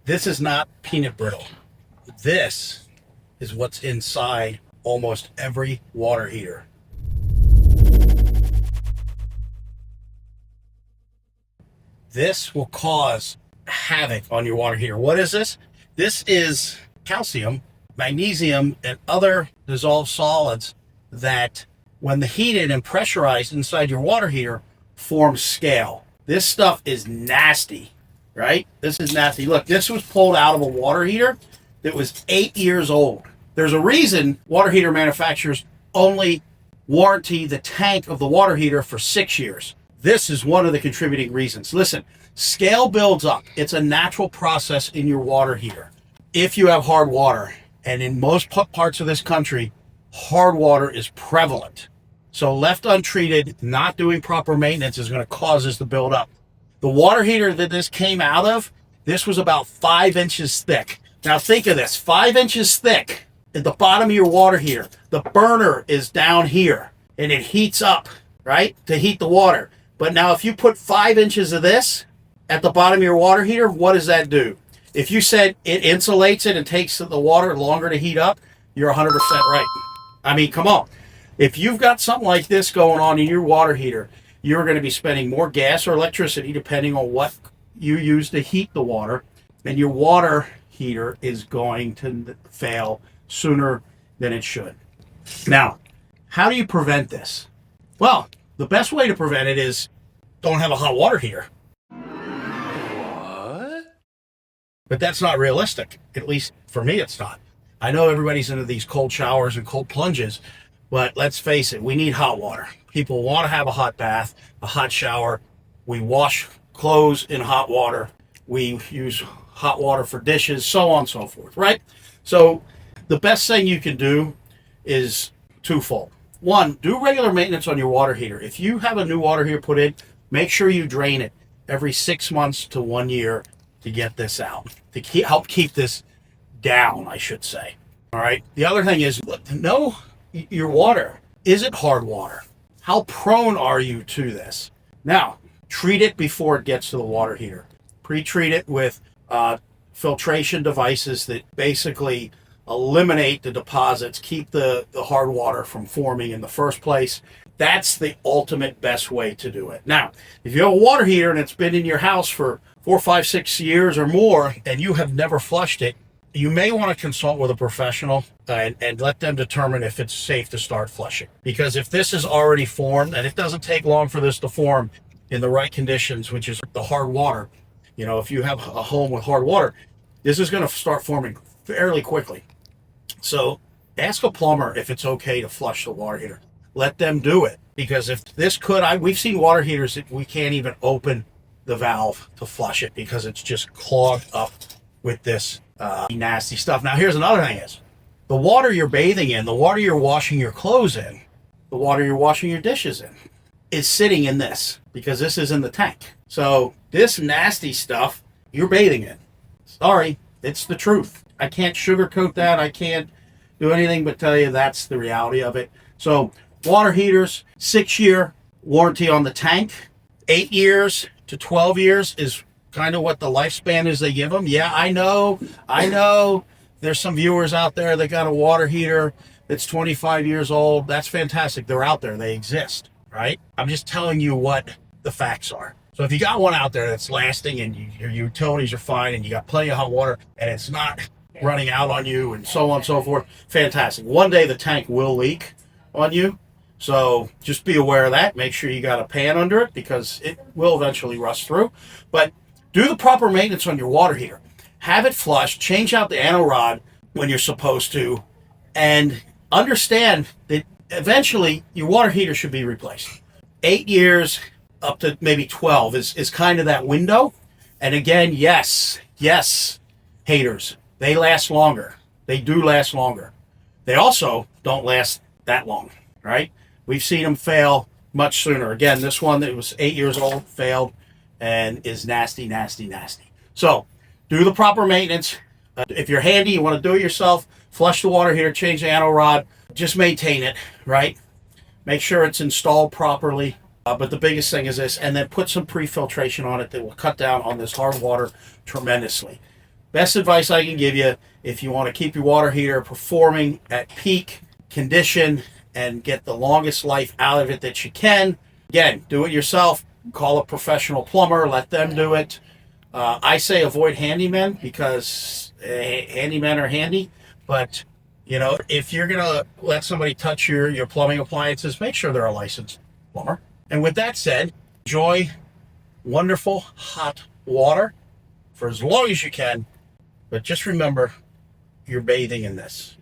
This is not peanut brittle. This is what's inside almost every water heater. This will cause havoc on your water heater. What is this? This is calcium, magnesium, and other dissolved solids that, when heated and pressurized inside your water heater, form scale. This stuff is nasty, right? This is nasty. Look, this was pulled out of a water heater that was 8 years old. There's a reason water heater manufacturers only warranty the tank of the water heater for 6 years. This is one of the contributing reasons. Listen, scale builds up. It's a natural process in your water heater. If you have hard water, and in most parts of this country, hard water is prevalent. So left untreated, not doing proper maintenance is going to cause this to build up. The water heater that this came out of, this was about 5 inches thick. Now think of this, 5 inches thick at the bottom of your water heater. The burner is down here and it heats up, right, to heat the water. But now if you put 5 inches of this at the bottom of your water heater, what does that do? If you said it insulates it and takes the water longer to heat up, you're 100% right. I mean, come on. If you've got something like this going on in your water heater, you're going to be spending more gas or electricity depending on what you use to heat the water, and your water heater is going to fail sooner than it should. Now, how do you prevent this? Well, the best way to prevent it is don't have a hot water heater. What? But that's not realistic. At least for me, it's not. I know everybody's into these cold showers and cold plunges, but let's face it, we need hot water. People want to have a hot bath, a hot shower. We wash clothes in hot water. We use hot water for dishes, so on and so forth, right? So the best thing you can do is twofold. One, do regular maintenance on your water heater. If you have a new water heater put in, make sure you drain it every 6 months to 1 year to get this out, to help keep this down, I should say. All right. The other thing is, know your water. Is it hard water? How prone are you to this? Now, treat it before it gets to the water heater. Pre-treat it with filtration devices that basically eliminate the deposits, keep the hard water from forming in the first place. That's the ultimate best way to do it. Now, if you have a water heater and it's been in your house for 4, 5, 6 years or more, and you have never flushed it, you may want to consult with a professional and let them determine if it's safe to start flushing. Because if this is already formed, and it doesn't take long for this to form in the right conditions, which is the hard water, you know, if you have a home with hard water, this is going to start forming fairly quickly. So ask a plumber if it's okay to flush the water heater. Let them do it, because if this we've seen water heaters that we can't even open the valve to flush it because it's just clogged up with this nasty stuff. Now, here's another thing is, the water you're bathing in, the water you're washing your clothes in, the water you're washing your dishes in, is sitting in this, because this is in the tank. So this nasty stuff you're bathing in. Sorry, it's the truth. I can't sugarcoat that. I can't do anything but tell you that's the reality of it. So water heaters, 6-year warranty on the tank. 8 years to 12 years is kind of what the lifespan is they give them. Yeah, I know. There's some viewers out there that got a water heater that's 25 years old. That's fantastic. They're out there. They exist, right? I'm just telling you what the facts are. So if you got one out there that's lasting and your utilities are fine and you got plenty of hot water and it's not running out on you and so on and so forth, fantastic. One day the tank will leak on you. So just be aware of that. Make sure you got a pan under it, because it will eventually rust through. But do the proper maintenance on your water heater. Have it flushed, change out the anno rod when you're supposed to, and understand that eventually your water heater should be replaced. 8 years up to maybe 12 is kind of that window. And again, yes, haters, they last longer. They do last longer. They also don't last that long, right? We've seen them fail much sooner. Again, this one that was 8 years old failed and is nasty. So do the proper maintenance. If you're handy, you want to do it yourself, flush the water heater, change the anno rod, just maintain it, right? Make sure it's installed properly. But the biggest thing is this, and then put some pre-filtration on it that will cut down on this hard water tremendously. best advice I can give you, if you want to keep your water heater performing at peak condition and get the longest life out of it that you can, again, do it yourself. Call a professional plumber, let them do it. I say avoid handymen because handymen are handy, but if you're gonna let somebody touch your plumbing appliances, make sure they're a licensed plumber. And with that said, enjoy wonderful hot water for as long as you can, but just remember, you're bathing in this.